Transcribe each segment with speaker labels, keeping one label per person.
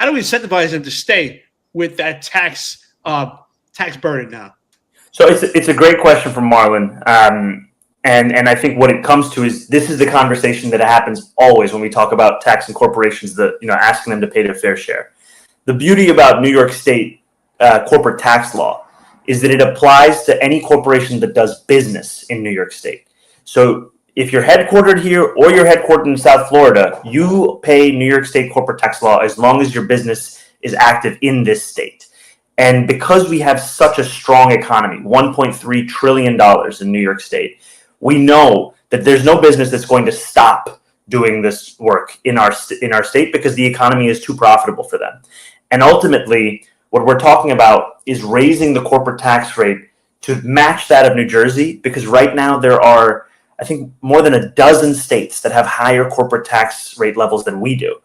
Speaker 1: how do we incentivize them to stay with that tax burden now?
Speaker 2: So it's a great question from Marlon. And I think what it comes to is this is the conversation that happens always when we talk about taxing corporations, asking them to pay their fair share. The beauty about New York State corporate tax law is that it applies to any corporation that does business in New York State. So if you're headquartered here or you're headquartered in South Florida, you pay New York State corporate tax law as long as your business is active in this state. And because we have such a strong economy, $1.3 trillion in New York State, we know that there's no business that's going to stop doing this work in our state because the economy is too profitable for them. And ultimately, what we're talking about is raising the corporate tax rate to match that of New Jersey, because right now there are, I think, more than a dozen states that have higher corporate tax rate levels than we do.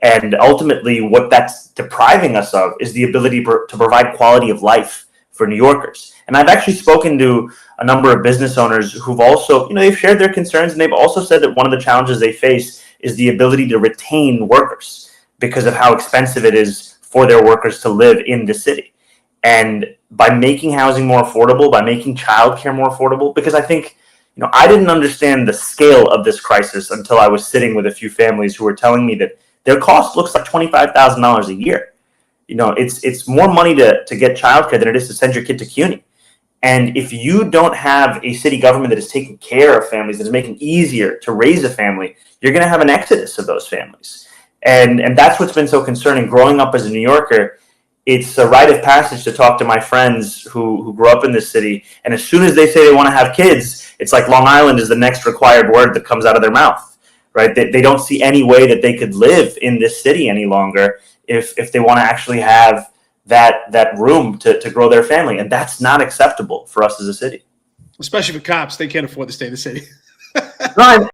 Speaker 2: And ultimately, what that's depriving us of is the ability to provide quality of life for New Yorkers. And I've actually spoken to a number of business owners who've also, they've shared their concerns, and they've also said that one of the challenges they face is the ability to retain workers because of how expensive it is for their workers to live in the city. And by making housing more affordable, by making childcare more affordable, because I think, I didn't understand the scale of this crisis until I was sitting with a few families who were telling me that their cost looks like $25,000 a year. It's more money to get childcare than it is to send your kid to CUNY. And if you don't have a city government that is taking care of families, that is making it easier to raise a family, you're going to have an exodus of those families. And that's what's been so concerning. Growing up as a New Yorker, it's a rite of passage to talk to my friends who grew up in this city. And as soon as they say they want to have kids, it's like Long Island is the next required word that comes out of their mouth, right? They don't see any way that they could live in this city any longer if they want to actually have that room to grow their family. And that's not acceptable for us as a city.
Speaker 1: Especially for cops. They can't afford to stay in the city.
Speaker 2: No,